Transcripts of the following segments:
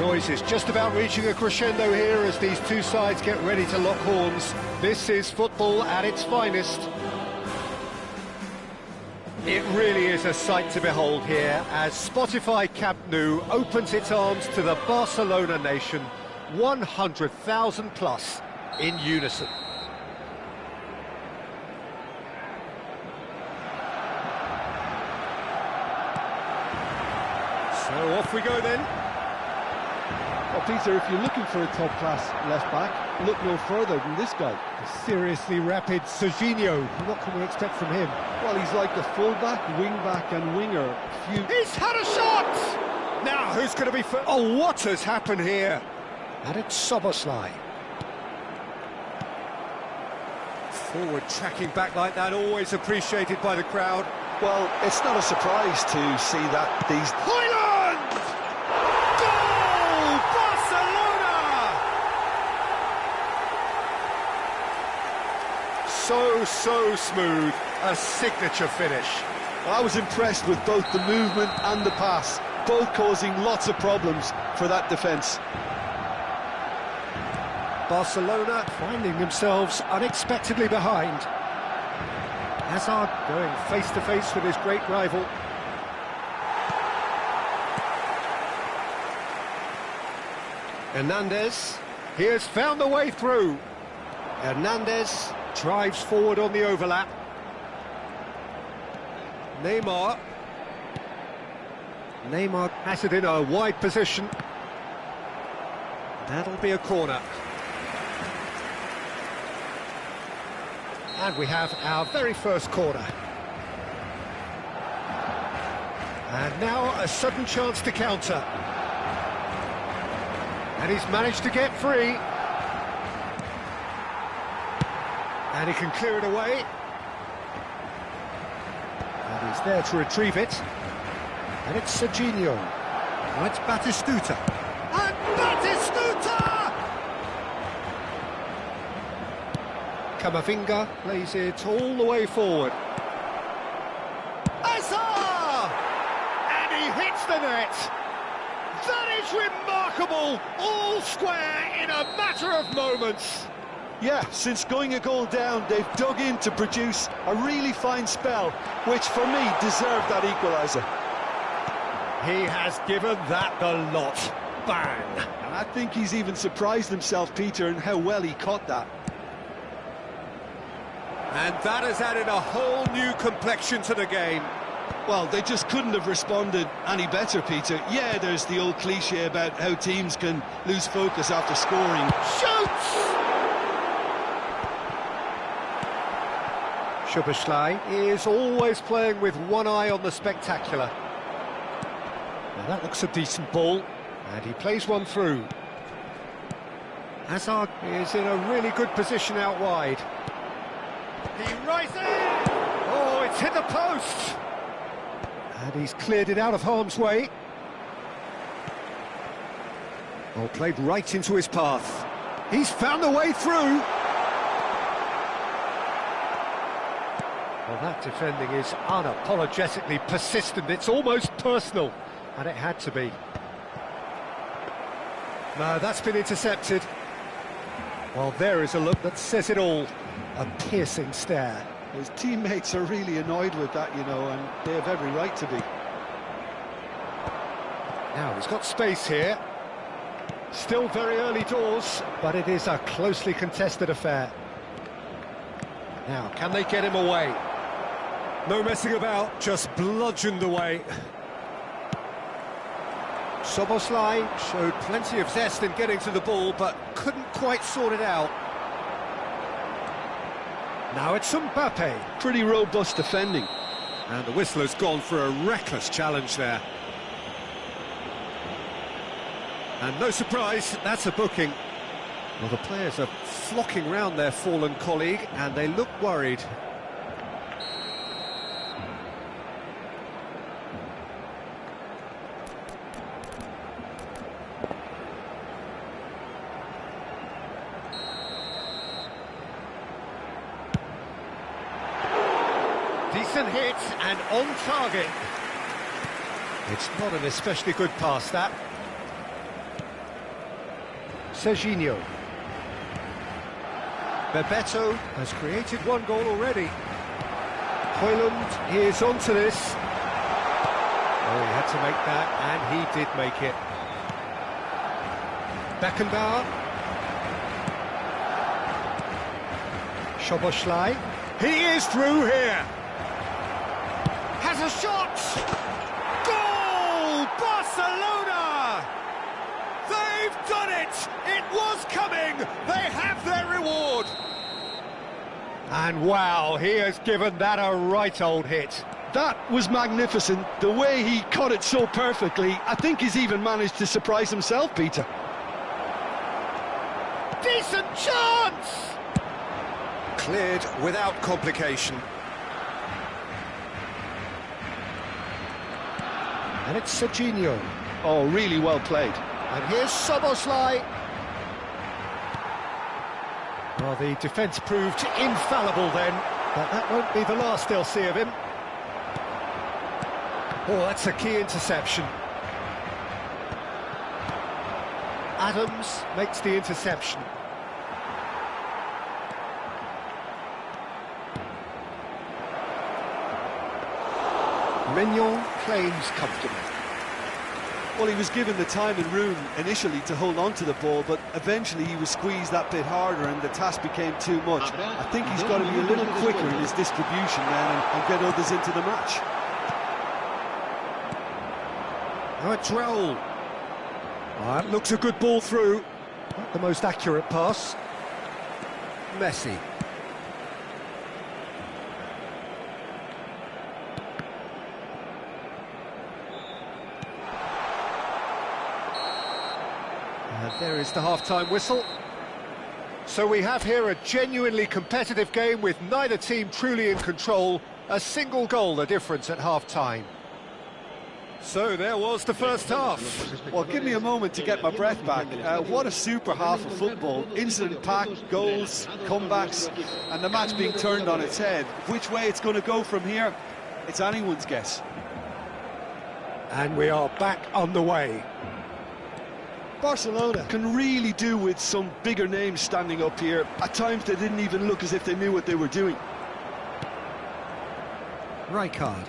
noise is just about reaching a crescendo here as these two sides get ready to lock horns. This is football at its finest. It really is a sight to behold here as Spotify Camp Nou opens its arms to the Barcelona nation, 100,000 plus in unison. So off we go then. Well, Peter, if you're looking for a top-class left-back, look no further than this guy. A seriously rapid Serginho. What can we expect from him? Well, he's like a full-back, wing-back and winger. He's had a shot! Now, who's going to be first? Oh, what has happened here? And it's Szoboszlai. Forward tracking back like that, always appreciated by the crowd. Well, it's not a surprise to see that these... Hoyland! Goal! Barcelona! So smooth, a signature finish. I was impressed with both the movement and the pass, both causing lots of problems for that defence. Barcelona finding themselves unexpectedly behind. Hazard going face-to-face with his great rival. Hernandez, he has found the way through. Hernandez drives forward on the overlap. Neymar has it in a wide position. That'll be a corner. And we have our very first corner. And now a sudden chance to counter. And he's managed to get free. And he can clear it away. And he's there to retrieve it. And it's Serginho. And it's Batistuta. And Batistuta! Camavinga plays it all the way forward. Hazard! And he hits the net. That is remarkable. All square in a matter of moments. Yeah, since going a goal down, they've dug in to produce a really fine spell, which for me deserved that equaliser. He has given that the lot. Bang! And I think he's even surprised himself, Peter, in how well he caught that. And that has added a whole new complexion to the game. Well, they just couldn't have responded any better, Peter. Yeah, there's the old cliche about how teams can lose focus after scoring. Shoots! Szoboszlai is always playing with one eye on the spectacular. Now that looks a decent ball, and he plays one through. Hazard is in a really good position out wide. He rises! Oh, it's hit the post! And he's cleared it out of harm's way. Oh, played right into his path. He's found a way through! Well, that defending is unapologetically persistent. It's almost personal, and it had to be. No, that's been intercepted. Well, there is a look that says it all. A piercing stare. His teammates are really annoyed with that, you know, and they have every right to be. Now, he's got space here. Still very early doors, but it is a closely contested affair. Now, can they get him away? No messing about, just bludgeoned away. Szoboszlai showed plenty of zest in getting to the ball, but couldn't quite sort it out. Now it's Mbappe. Pretty robust defending. And the whistle has gone for a reckless challenge there. And no surprise, that's a booking. Well, the players are flocking round their fallen colleague, and they look worried. Decent hit and on target. It's not an especially good pass, that. Serginho. Bebeto has created one goal already. Højlund is onto this. Oh, he had to make that, and he did make it. Beckenbauer. Szoboszlai. He is through here. Has a shot. Goal! Barcelona! They've done it! It was coming! They have their reward! And wow, he has given that a right old hit. That was magnificent. The way he caught it so perfectly, I think he's even managed to surprise himself, Peter. Decent chance! Cleared without complication. And it's Serginho. Oh, really well played. And here's Szoboszlai. Well, the defence proved infallible then, but that won't be the last they'll see of him. Oh, that's a key interception. Adams makes the interception. Mignon claims comfortably. Well, he was given the time and room initially to hold on to the ball, but eventually he was squeezed that bit harder and the task became too much. I think he's got to be a little quicker in his distribution then and get others into the match. Now it's Raul. That looks a good ball through. Not the most accurate pass. Messi. And there is the half-time whistle. So we have here a genuinely competitive game with neither team truly in control. A single goal the difference at half-time. So there was the first half. Well, give me a moment to get my breath back. What a super half of football. Incident-packed, goals, comebacks, and the match being turned on its head. Which way it's going to go from here, it's anyone's guess. And we are back on the way. Barcelona can really do with some bigger names standing up here. At times they didn't even look as if they knew what they were doing. Rijkaard.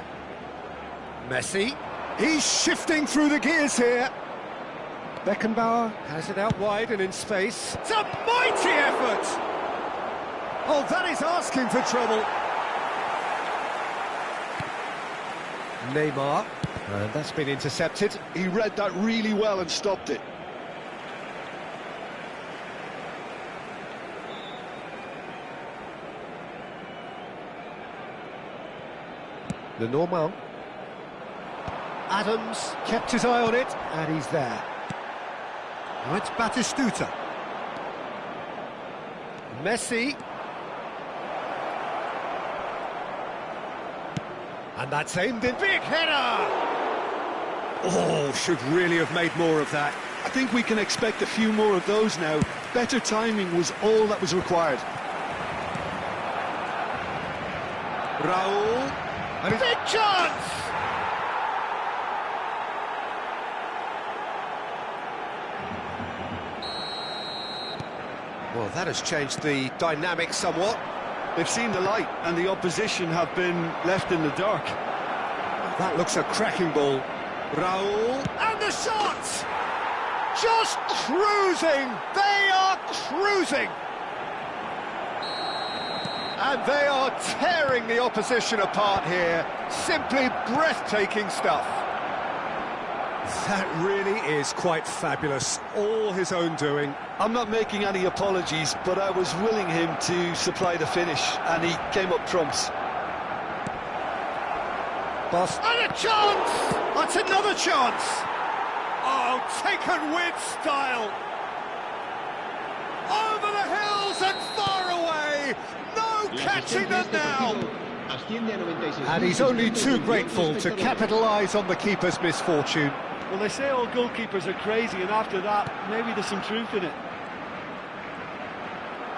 Messi. He's shifting through the gears here. Beckenbauer has it out wide and in space. It's a mighty effort! Oh, that is asking for trouble. Neymar. And that's been intercepted. He read that really well and stopped it. Lenormand. Adams kept his eye on it, and he's there. Now it's Batistuta. Messi. And that's aimed in. Big header! Oh, should really have made more of that. I think we can expect a few more of those now. Better timing was all that was required. Raul. And big chance! Well, that has changed the dynamic somewhat. They've seen the light, and the opposition have been left in the dark. That looks a cracking ball. Raul, and the shot! Just cruising! They are cruising! And they are tearing the opposition apart here. Simply breathtaking stuff. That really is quite fabulous. All his own doing. I'm not making any apologies, but I was willing him to supply the finish, and he came up trumps. Boss. And a chance! That's another chance! Oh, taken with style! Over the hills and far away! No catching them now! And he's only too grateful to capitalise on the keeper's misfortune. Well, they say all goalkeepers are crazy, and after that, maybe there's some truth in it.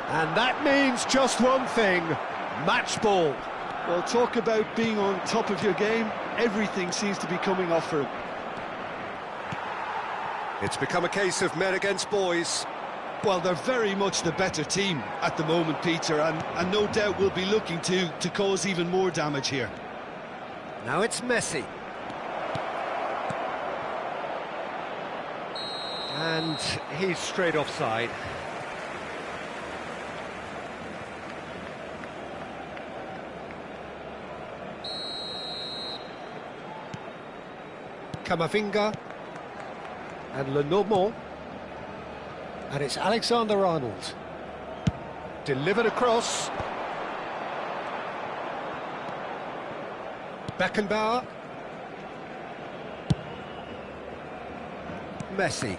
And that means just one thing, match ball. Well, talk about being on top of your game. Everything seems to be coming off for him. It's become a case of men against boys. Well, they're very much the better team at the moment, Peter, and no doubt will be looking to cause even more damage here. Now it's Messi. And he's straight offside. Camavinga and Lenormand, and it's Alexander-Arnold, delivered across. Beckenbauer, Messi,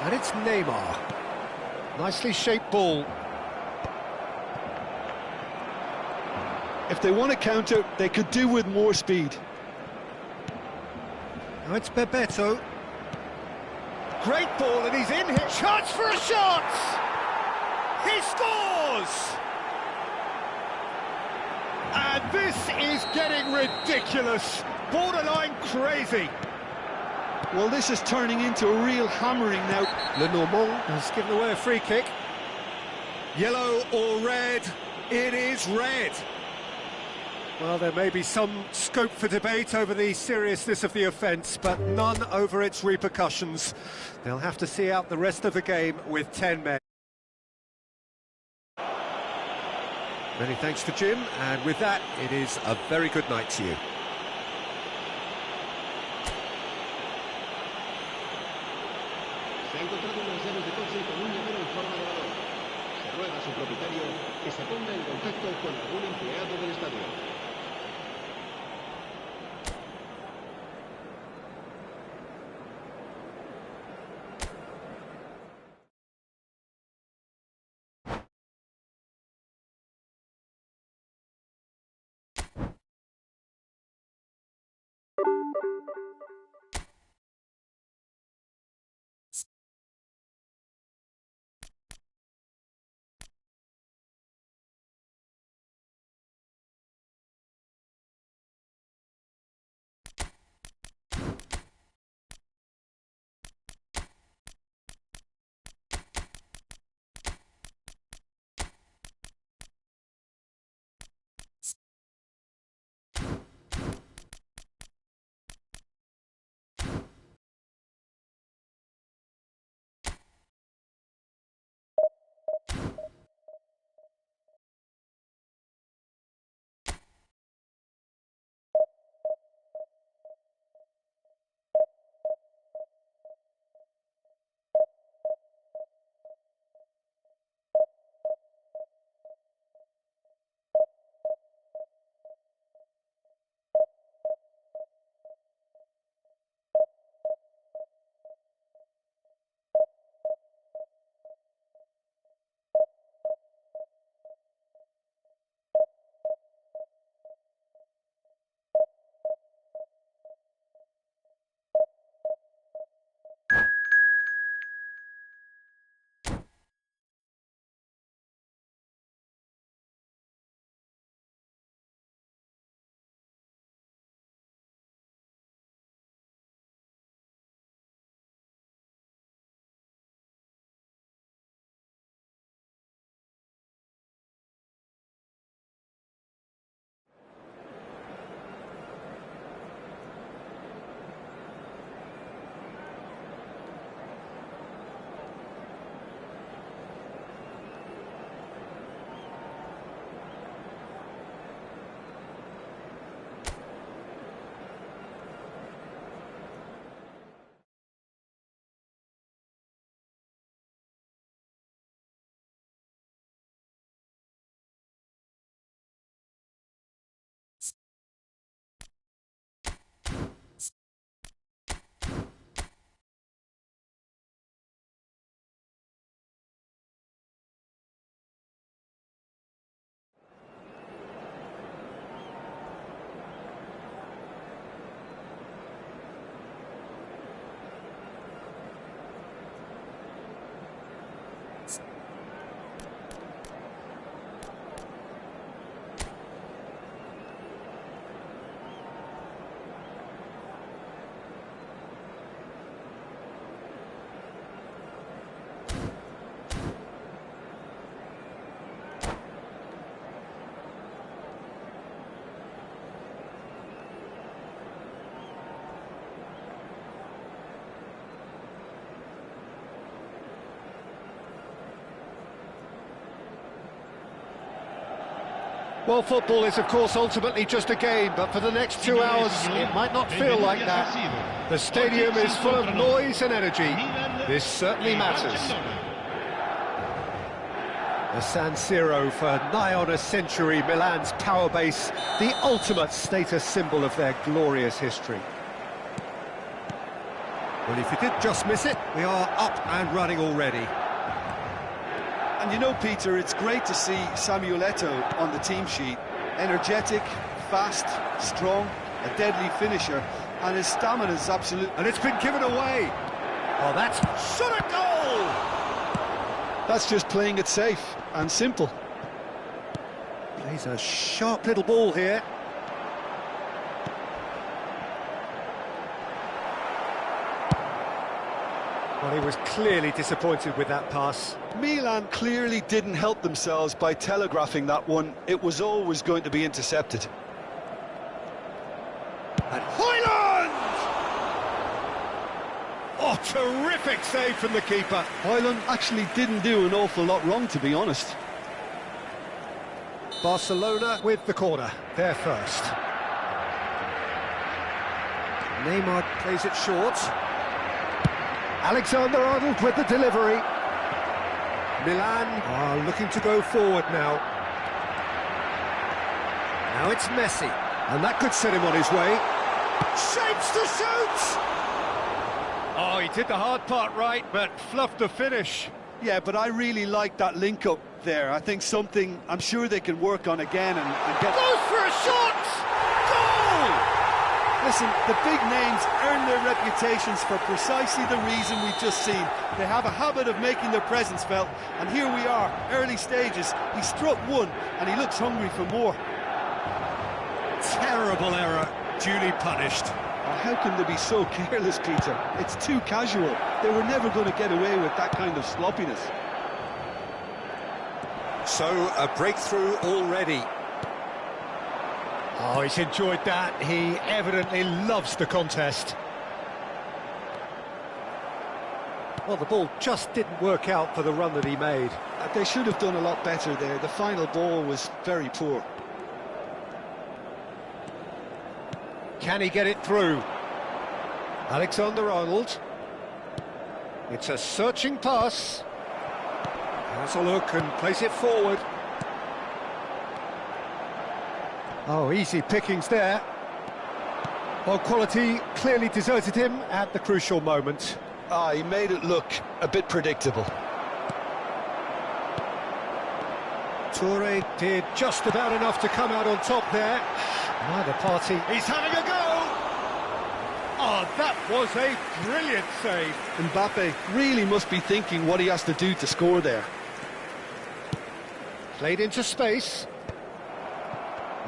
and it's Neymar. Nicely shaped ball. If they want to counter, they could do with more speed. Now it's Bebeto. Great ball, and he's in here. Chance for a shot! He scores! And this is getting ridiculous. Borderline crazy. Well, this is turning into a real hammering now. Lenormand has given away a free kick. Yellow or red? It is red. Well, there may be some scope for debate over the seriousness of the offence, but none over its repercussions. They'll have to see out the rest of the game with 10 men. Many thanks to Jim, and with that, it is a very good night to you. Se ha encontrado unas llaves de coche con un llavero en forma de balón. Se ruega a su propietario que se ponga en contacto con algún empleado del estadio. Well, football is, of course, ultimately just a game, but for the next 2 hours, it might not feel like that. The stadium is full of noise and energy. This certainly matters. The San Siro for nigh on a century, Milan's power base, the ultimate status symbol of their glorious history. Well, if you did just miss it, we are up and running already. And you know, Peter, it's great to see Samuel Eto'o on the team sheet. Energetic, fast, strong, a deadly finisher, and his stamina is absolute. And it's been given away. Oh, that's shot a goal! That's just playing it safe and simple. Plays a sharp little ball here. Well, he was clearly disappointed with that pass. Milan clearly didn't help themselves by telegraphing that one. It was always going to be intercepted. And Højlund! Oh, terrific save from the keeper. Højlund actually didn't do an awful lot wrong, to be honest. Barcelona with the corner, they're first. Neymar plays it short. Alexander-Arnold with the delivery. Milan are looking to go forward now. Now it's Messi, and that could set him on his way. Shapes to shoot! Oh, he did the hard part right, but fluffed the finish. Yeah, but I really like that link-up there. I think something I'm sure they can work on again and get... Goes for a shot! Goal! Listen, the big names earn their reputations for precisely the reason we've just seen. They have a habit of making their presence felt, and here we are, early stages. He struck one, and he looks hungry for more. Terrible error, duly punished. How can they be so careless, Peter? It's too casual. They were never going to get away with that kind of sloppiness. So, a breakthrough already. Oh, he's enjoyed that. He evidently loves the contest. Well, the ball just didn't work out for the run that he made. They should have done a lot better there. The final ball was very poor. Can he get it through? Alexander-Arnold. It's a searching pass. Has a look and plays it forward. Oh, easy pickings there. Well, quality clearly deserted him at the crucial moment. He made it look a bit predictable. Toure did just about enough to come out on top there. Neither party. He's having a go! Oh, that was a brilliant save. Mbappe really must be thinking what he has to do to score there. Played into space.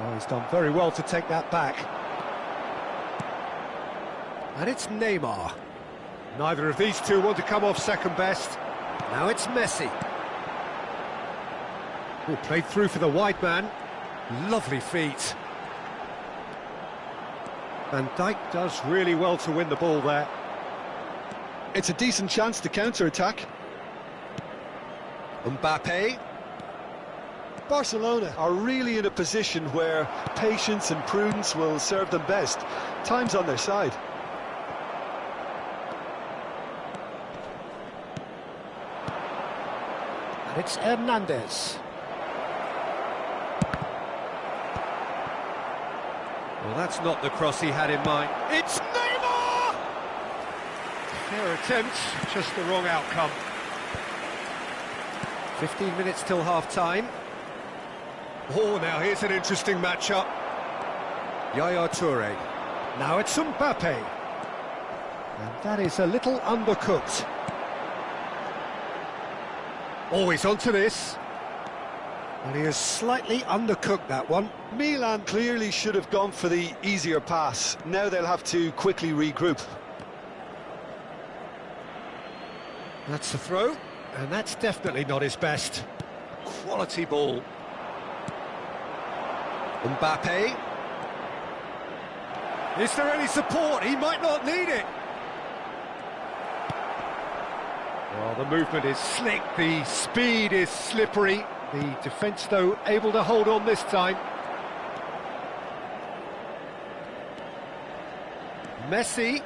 Oh, he's done very well to take that back. And it's Neymar. Neither of these two want to come off second best. Now it's Messi. Oh, played through for the wide man. Lovely feet. Van Dijk does really well to win the ball there. It's a decent chance to counter-attack. Mbappe. Barcelona are really in a position where patience and prudence will serve them best. Time's on their side. And it's Hernandez. Well, that's not the cross he had in mind. It's Neymar! Fair attempt, just the wrong outcome. 15 minutes till half-time. Oh, now here's an interesting matchup. Yaya Toure. Now it's Mbappe. And that is a little undercooked. Always onto this. And he has slightly undercooked that one. Milan clearly should have gone for the easier pass. Now they'll have to quickly regroup. That's the throw, and that's definitely not his best. Quality ball. Mbappe. Is there any support? He might not need it. Well, the movement is slick, the speed is slippery. The defence, though, able to hold on this time. Messi.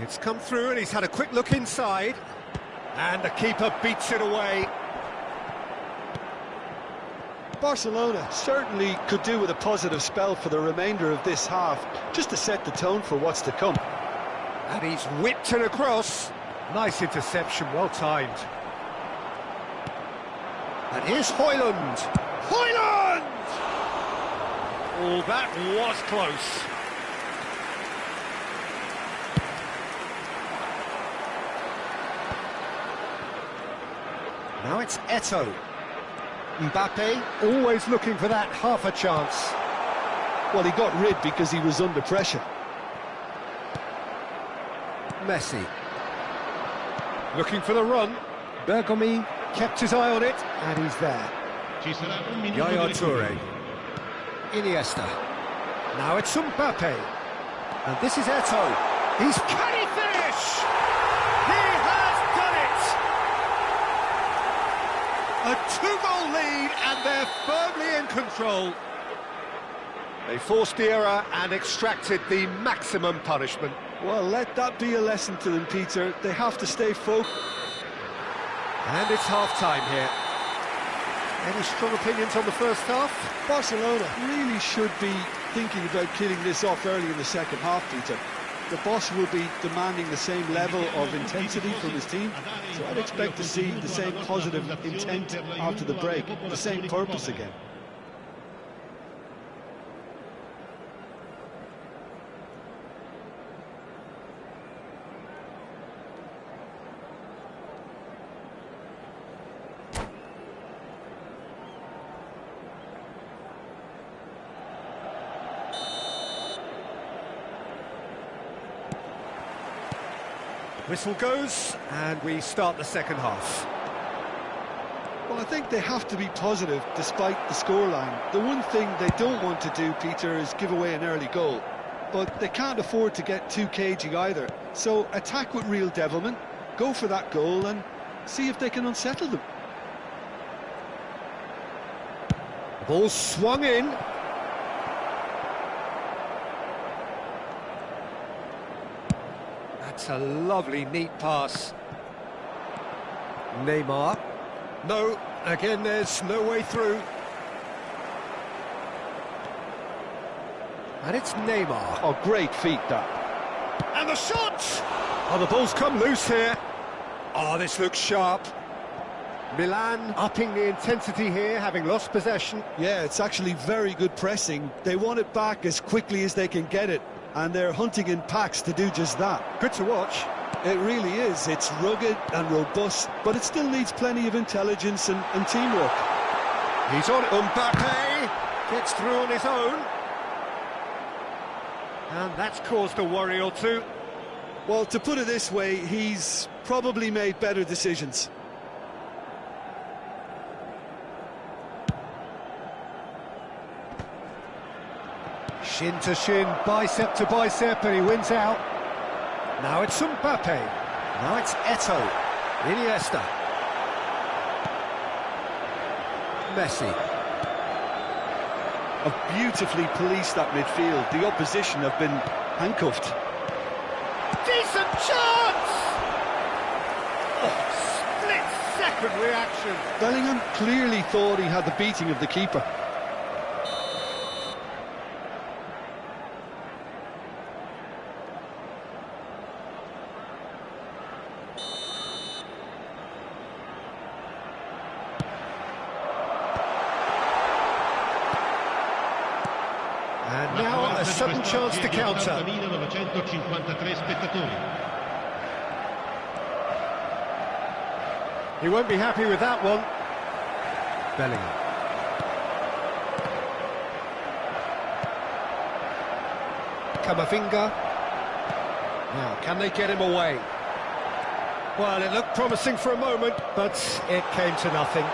It's come through and he's had a quick look inside. And the keeper beats it away. Barcelona certainly could do with a positive spell for the remainder of this half, just to set the tone for what's to come. And he's whipped it across. Nice interception, well timed. And here's Højlund. Højlund! Oh, that was close. Now it's Eto'o. Mbappe, always looking for that half a chance. Well, he got rid because he was under pressure. Messi. Looking for the run. Bergomi kept his eye on it, and he's there. Yaya Toure. Iniesta. Now it's Mbappe. And this is Eto'o. Can he finish? He has done it! A two-goal lead, and they're firmly in control. They forced the error and extracted the maximum punishment. Well, let that be a lesson to them, Peter. They have to stay focused. And it's half-time here. Any strong opinions on the first half? Barcelona really should be thinking about killing this off early in the second half, Peter. The boss will be demanding the same level of intensity from his team, so I'd expect to see the same positive intent after the break, the same purpose again. Whistle goes, and we start the second half. Well, I think they have to be positive despite the scoreline. The one thing they don't want to do, Peter, is give away an early goal. But they can't afford to get too cagey either. So attack with real devilment, go for that goal and see if they can unsettle them. The ball swung in. That's a lovely, neat pass. Neymar. No, again, there's no way through. And it's Neymar. Oh, great feat, that. And the shot! Oh, the ball's come loose here. Oh, this looks sharp. Milan upping the intensity here, having lost possession. Yeah, it's actually very good pressing. They want it back as quickly as they can get it. And they're hunting in packs to do just that. Good to watch. It really is. It's rugged and robust, but it still needs plenty of intelligence and teamwork. He's on it. Mbappe gets through on his own. And that's caused a worry or two. Well, to put it this way, he's probably made better decisions. Shin to shin, bicep to bicep, and he wins out. Now it's Mbappe. Now it's Eto'o. Iniesta. Messi. Have beautifully policed that midfield. The opposition have been handcuffed. Decent chance! Oh, split-second reaction. Bellingham clearly thought he had the beating of the keeper. And now a sudden chance to counter. He won't be happy with that one. Bellingham. Camavinga. Now, can they get him away? Well, it looked promising for a moment, but it came to nothing.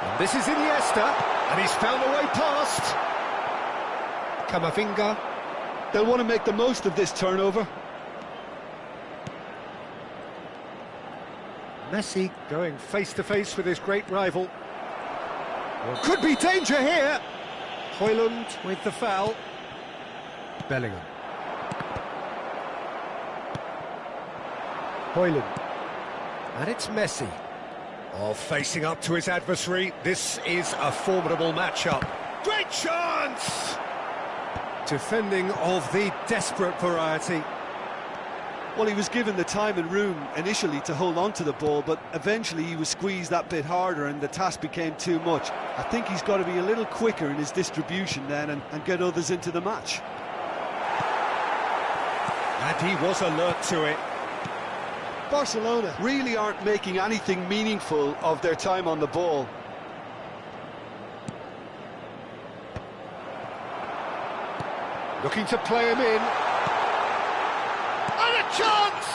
And this is Iniesta. And he's found a way past. Camavinga. They'll want to make the most of this turnover. Messi going face-to-face with his great rival. Well, could be danger here. Højlund with the foul. Bellingham. Hoyland. And it's Messi. Oh, facing up to his adversary. This is a formidable matchup. Great chance! Defending of the desperate variety. Well, he was given the time and room initially to hold on to the ball, but eventually he was squeezed that bit harder and the task became too much. I think he's got to be a little quicker in his distribution then and get others into the match. And he was alert to it. Barcelona really aren't making anything meaningful of their time on the ball. Looking to play him in. And a chance!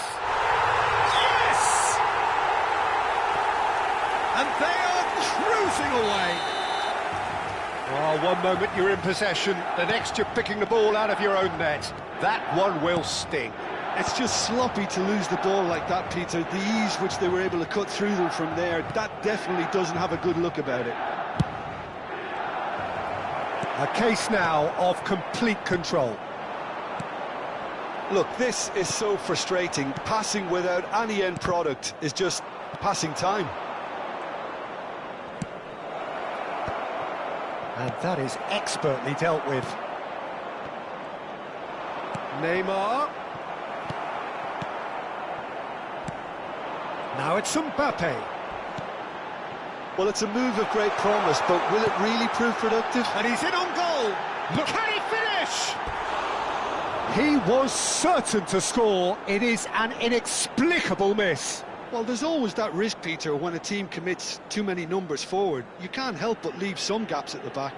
Yes! And they are cruising away. Oh, one moment you're in possession, the next you're picking the ball out of your own net. That one will sting. It's just sloppy to lose the ball like that, Peter. The ease which they were able to cut through them from there, that definitely doesn't have a good look about it. A case now of complete control. Look, this is so frustrating. Passing without any end product is just passing time. And that is expertly dealt with. Neymar. Now it's Mbappe. Well, it's a move of great promise, but will it really prove productive? And he's in on goal. Look, can he finish? He was certain to score. It is an inexplicable miss. Well, there's always that risk, Peter, when a team commits too many numbers forward. You can't help but leave some gaps at the back.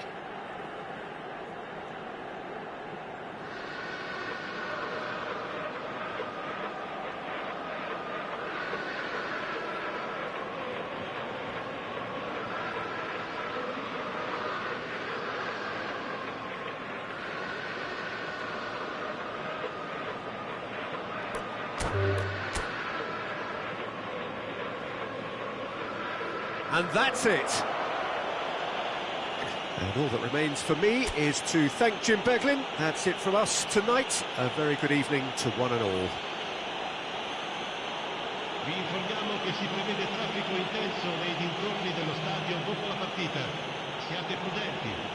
And that's it. And all that remains for me is to thank Jim Beglin. That's it from us tonight. A very good evening to one and all. Vi informiamo che si prevede traffico intenso nei dintorni dello stadio dopo la partita. Siate prudenti.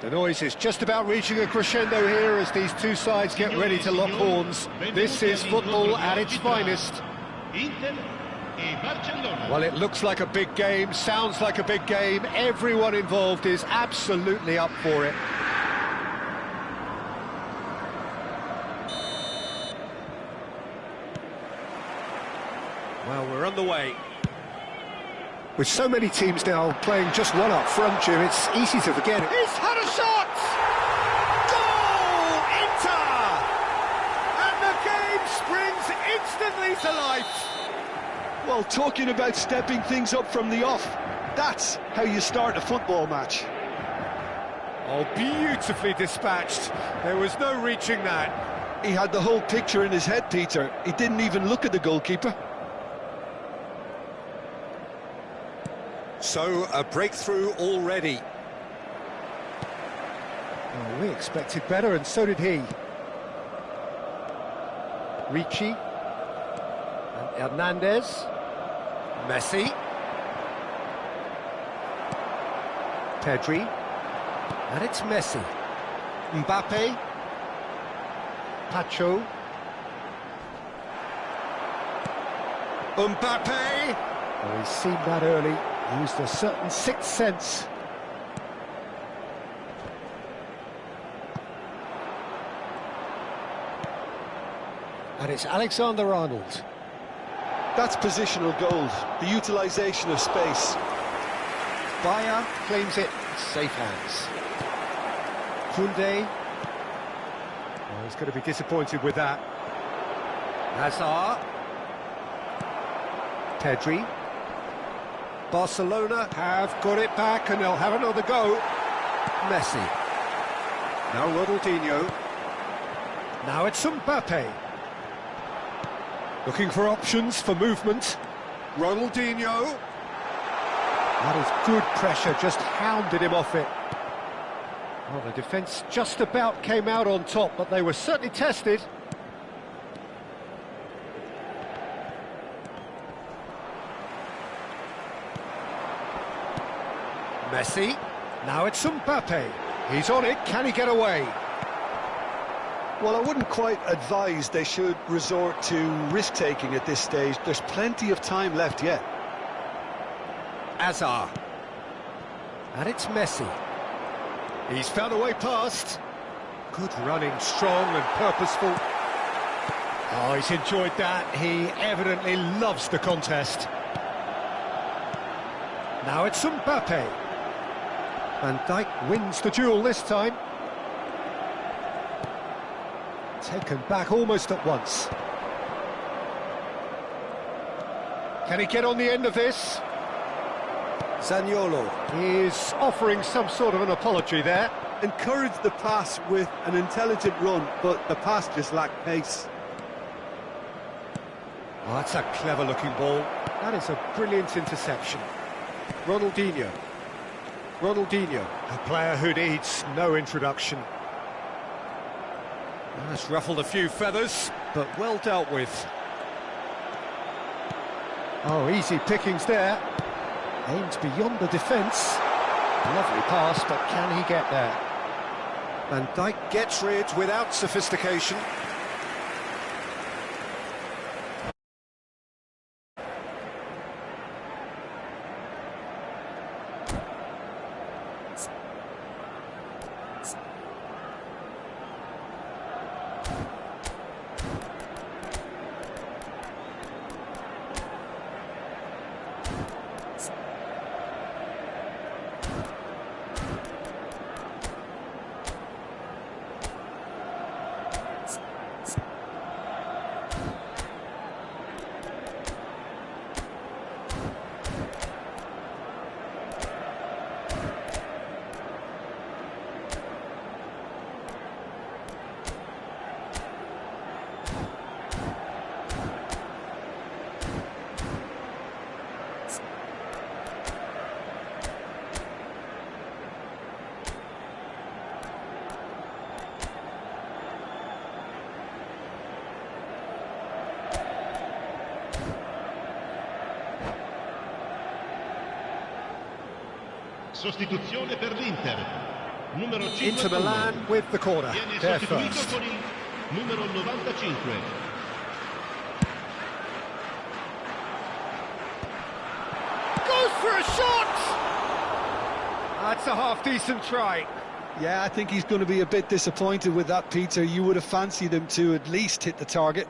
The noise is just about reaching a crescendo here as these two sides get ready to lock horns. This is football at its finest. Well, it looks like a big game, sounds like a big game. Everyone involved is absolutely up for it. Well, we're on the way. With so many teams now playing just one up front, Jim, it's easy to forget it. He's had a shot! Goal! Inter! And the game springs instantly to life. Well, talking about stepping things up from the off, that's how you start a football match. Oh, beautifully dispatched. There was no reaching that. He had the whole picture in his head, Peter. He didn't even look at the goalkeeper. So, a breakthrough already. Oh, we expected better, and so did he. Ricci. And Hernandez. Messi. Pedri. And it's Messi. Mbappe. Pacho. Mbappe! Oh, he's seen that early. Used a certain sixth sense. And it's Alexander-Arnold. That's positional goals, the utilisation of space. Bayer claims it. Safe hands. Koundé. Oh, he's going to be disappointed with that. Hazard. Pedri. Barcelona have got it back and they'll have another go. Messi. Now Ronaldinho. Now it's Mbappe. Looking for options for movement. Ronaldinho. That is good pressure, just hounded him off it. Well, the defence just about came out on top, but they were certainly tested. Messi, now it's Mbappe. He's on it, can he get away? Well, I wouldn't quite advise they should resort to risk-taking at this stage. There's plenty of time left yet. Hazard. And it's Messi. He's found a way past. Good running, strong and purposeful. Oh, he's enjoyed that. He evidently loves the contest. Now it's Mbappe. Van Dijk wins the duel this time. Taken back almost at once. Can he get on the end of this? Zaniolo is offering some sort of an apology there. Encouraged the pass with an intelligent run, but the pass just lacked pace. Oh, that's a clever-looking ball. That is a brilliant interception. Ronaldinho. Ronaldinho, a player who needs no introduction. That's ruffled a few feathers, but well dealt with. Oh, easy pickings there. Aims beyond the defence. Lovely pass, but can he get there? Van Dijk gets rid without sophistication. Sostituzione per l'Inter. numero 51. Inter Milan with the corner. Viene They're sostituito first. con il numero 95. Goes for a shot! That's a half-decent try. Yeah, I think he's going to be a bit disappointed with that, Peter. You would have fancied him to at least hit the target.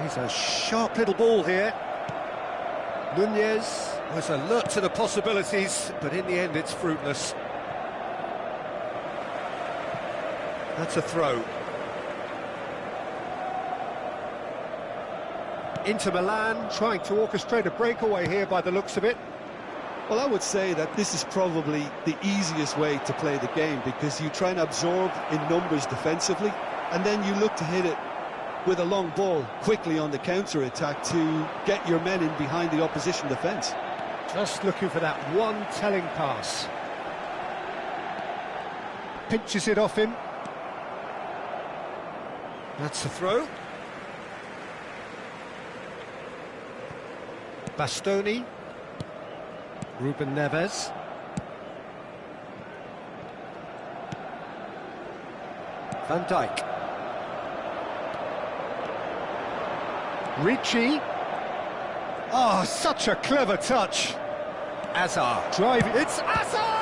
He's a sharp little ball here. Nunez was alert to the possibilities, but in the end it's fruitless. That's a throw. Inter Milan trying to orchestrate a breakaway here by the looks of it. Well, I would say that this is probably the easiest way to play the game, because you try and absorb in numbers defensively, and then you look to hit it with a long ball quickly on the counter-attack to get your men in behind the opposition defence. Just looking for that one telling pass. Pinches it off him. That's the throw. Bastoni. Ruben Neves. Van Dijk. Ricci. Oh, such a clever touch. Azar driving. It's Azar!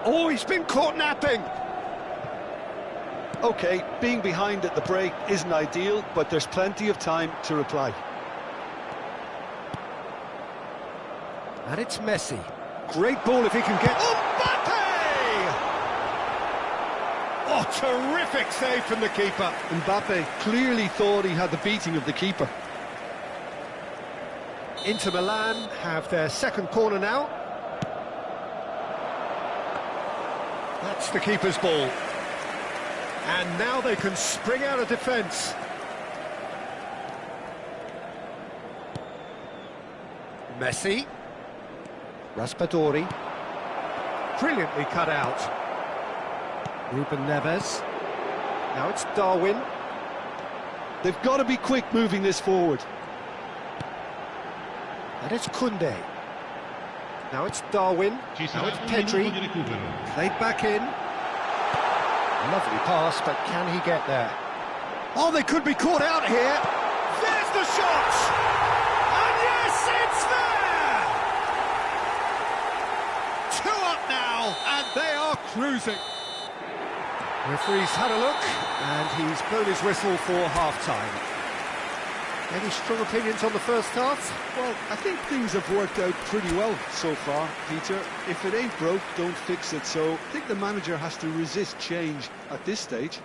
Oh, he's been caught napping. OK, being behind at the break isn't ideal, but there's plenty of time to reply. And it's Messi. Great ball if he can get... Mbappe! Oh, terrific save from the keeper. Mbappe clearly thought he had the beating of the keeper. Inter Milan have their second corner now. That's the keeper's ball. And now they can spring out of defence. Messi. Raspadori. Brilliantly cut out. Ruben Neves. Now it's Darwin. They've got to be quick moving this forward. And it's Koundé. Now it's Darwin. Now it's Pedri. Played back in. Lovely pass, but can he get there? Oh, they could be caught out here. There's the shot! And yes, it's there! 2 up now, and they are cruising. Referee's had a look, and he's blown his whistle for half-time. Any strong opinions on the first half? Well, I think things have worked out pretty well so far, Peter. If it ain't broke, don't fix it. So I think the manager has to resist change at this stage.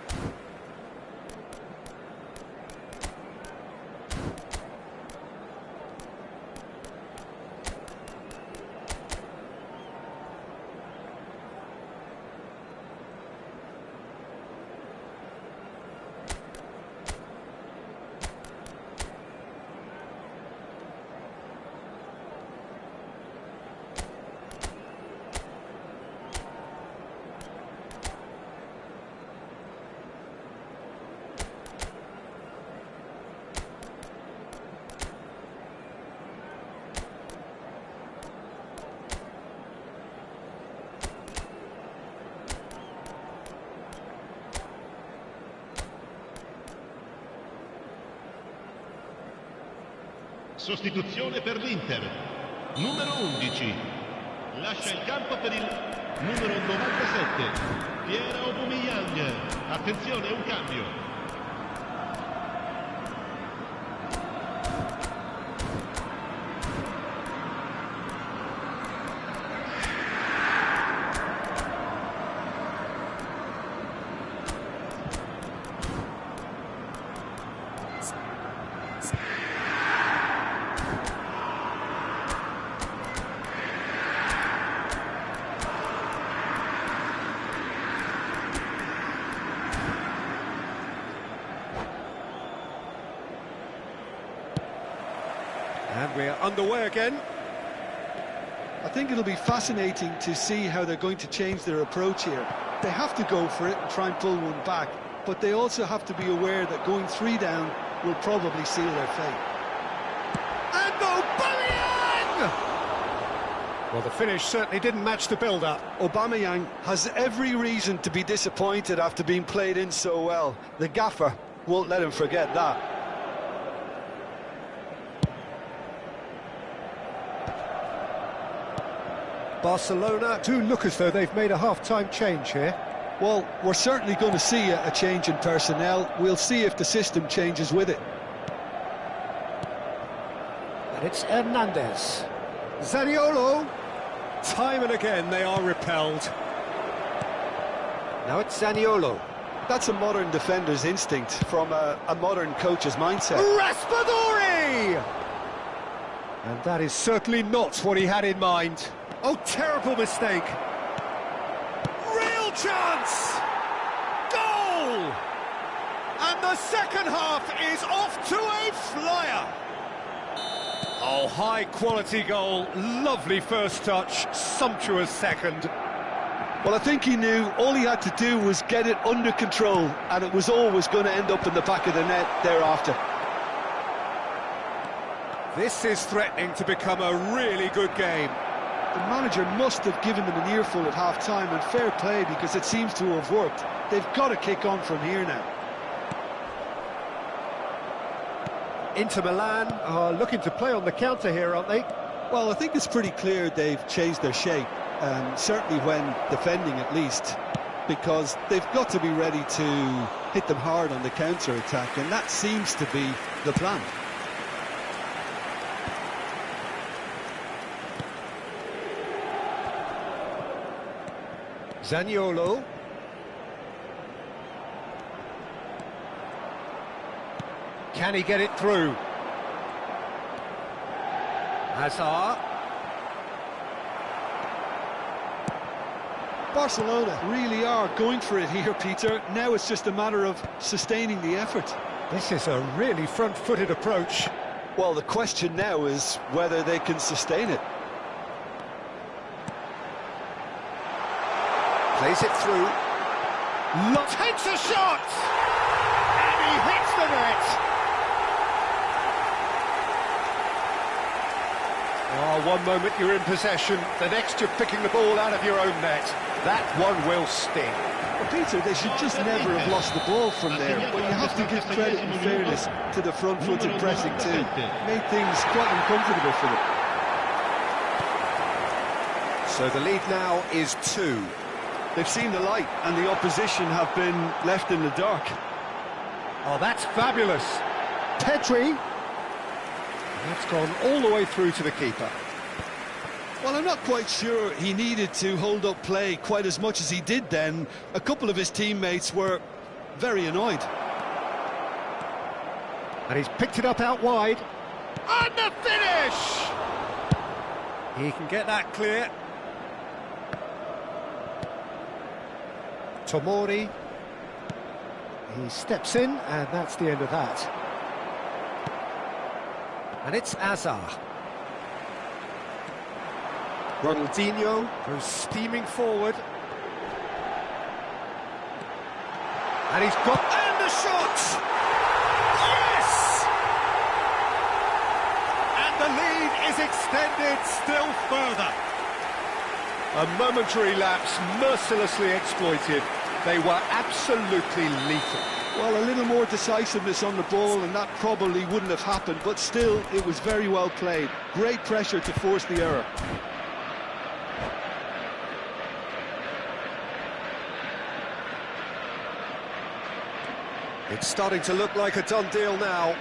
Sostituzione per l'Inter. Numero 11. Lascia il campo per il numero 97. Pierre Aubameyang. Attenzione, un cambio. And we're underway again. I think it'll be fascinating to see how they're going to change their approach here. They have to go for it and try and pull one back, but they also have to be aware that going 3 down will probably seal their fate. And Aubameyang! Well, the finish certainly didn't match the build-up. Aubameyang has every reason to be disappointed after being played in so well. The gaffer won't let him forget that. Barcelona do look as though they've made a half-time change here. Well, we're certainly going to see a change in personnel. We'll see if the system changes with it. And it's Hernandez. Zaniolo. Time and again they are repelled. Now it's Zaniolo. That's a modern defender's instinct from a modern coach's mindset. Raspadori! And that is certainly not what he had in mind. Oh, terrible mistake. Real chance! Goal! And the second half is off to a flyer. Oh, high-quality goal. Lovely first touch. Sumptuous second. Well, I think he knew all he had to do was get it under control, and it was always going to end up in the back of the net thereafter. This is threatening to become a really good game. The manager must have given them an earful at half-time, and fair play, because it seems to have worked. They've got to kick on from here now. Inter Milan are looking to play on the counter here, aren't they? Well, I think it's pretty clear they've changed their shape, certainly when defending at least, because they've got to be ready to hit them hard on the counter-attack, and that seems to be the plan. Zaniolo. Can he get it through? Hazard. Barcelona really are going for it here, Peter. Now it's just a matter of sustaining the effort. This is a really front-footed approach. Well, the question now is whether they can sustain it. Plays it through. Takes a shot! And he hits the net! Oh, one moment you're in possession, the next you're picking the ball out of your own net. That one will sting. Well, Peter, they should just never have lost the ball from there, but you have to give credit and fairness to the front-footed pressing too. Made things quite uncomfortable for them. So the lead now is 2. They've seen the light, and the opposition have been left in the dark. Oh, that's fabulous. Pedri. That's gone all the way through to the keeper. Well, I'm not quite sure he needed to hold up play quite as much as he did then. A couple of his teammates were very annoyed. And he's picked it up out wide. And the finish! He can get that clear. Tomori. He steps in, and that's the end of that. And it's Hazard. Ronaldinho goes steaming forward. And he's got... And the shot! Yes! And the lead is extended still further. A momentary lapse mercilessly exploited. They were absolutely lethal. Well, a little more decisiveness on the ball and that probably wouldn't have happened, but still, it was very well played. Great pressure to force the error. It's starting to look like a done deal now.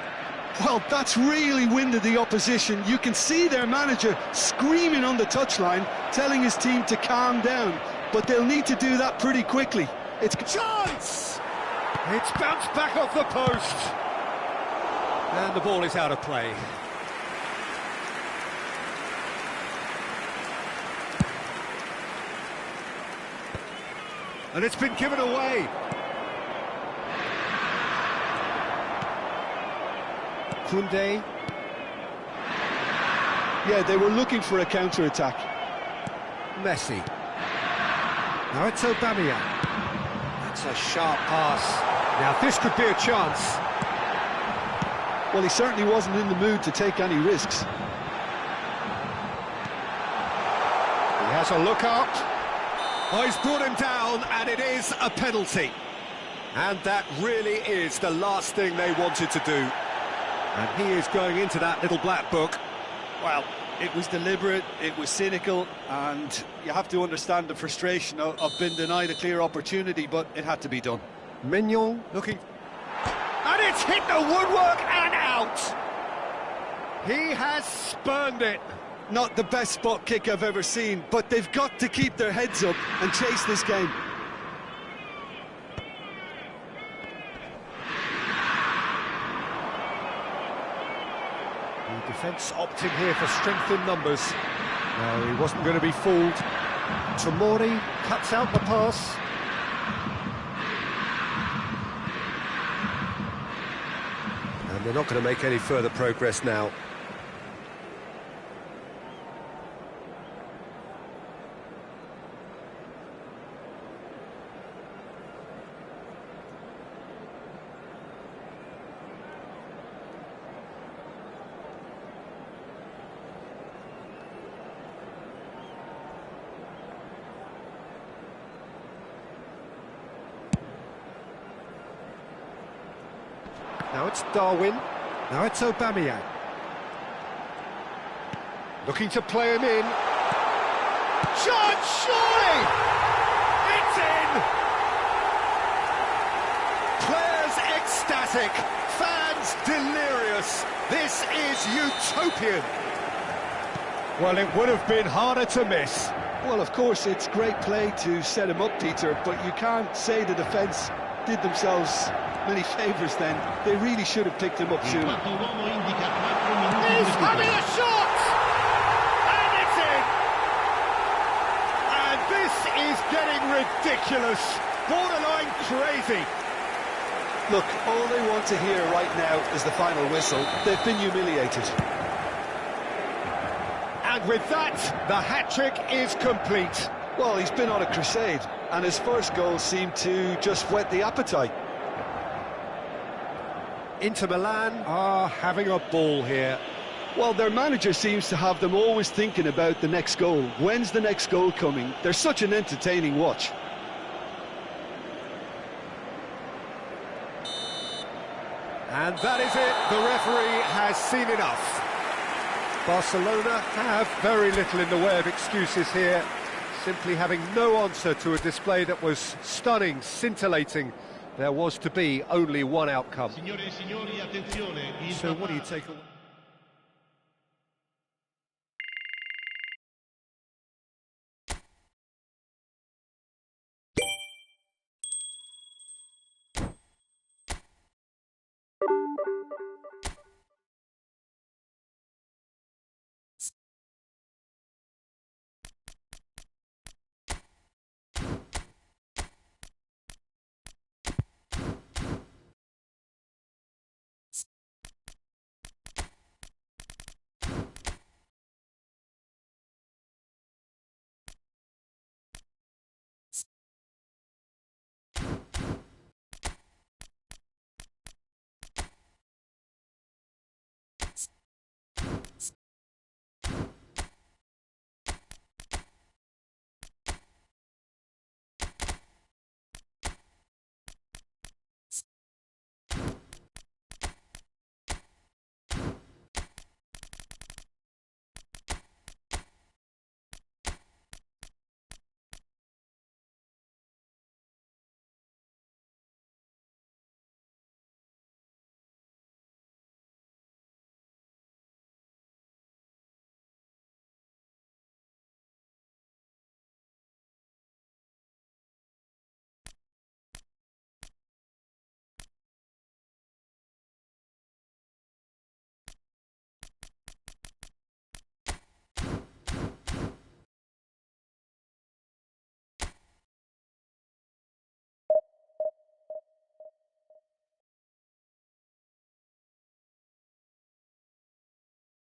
Well, that's really winded the opposition. You can see their manager screaming on the touchline, telling his team to calm down, but they'll need to do that pretty quickly. It's chance! It's bounced back off the post. And the ball is out of play. And it's been given away. Koundé. Yeah, they were looking for a counter-attack. Messi. Now it's Aubameyang. That's a sharp pass. Now this could be a chance. Well, he certainly wasn't in the mood to take any risks. He has a look out. Oh, he's brought him down, and it is a penalty. And that really is the last thing they wanted to do. And he is going into that little black book. Well, it was deliberate, it was cynical, and you have to understand the frustration of being denied a clear opportunity, but it had to be done. Mignon looking... And it's hit the woodwork and out! He has spurned it. Not the best spot kick I've ever seen, but they've got to keep their heads up and chase this game. The defence opting here for strength in numbers. No, he wasn't going to be fooled. Tomori cuts out the pass. And they're not going to make any further progress now. Now it's Darwin. Now it's Aubameyang. Looking to play him in. Shot, surely! It's in! Players ecstatic. Fans delirious. This is utopian. Well, it would have been harder to miss. Well, of course, it's great play to set him up, Peter, but you can't say the defence did themselves many favours then. They really should have picked him up sooner. He's having a shot! And it's in! And this is getting ridiculous. Borderline crazy. Look, all they want to hear right now is the final whistle. They've been humiliated. And with that, the hat-trick is complete. Well, he's been on a crusade, and his first goal seemed to just whet the appetite. Inter Milan are having a ball here. Well, their manager seems to have them always thinking about the next goal. When's the next goal coming? They're such an entertaining watch. And that is it. The referee has seen enough. Barcelona have very little in the way of excuses here, simply having no answer to a display that was stunning, scintillating. There was to be only one outcome. Signore e signori, attenzione. So what do you take away?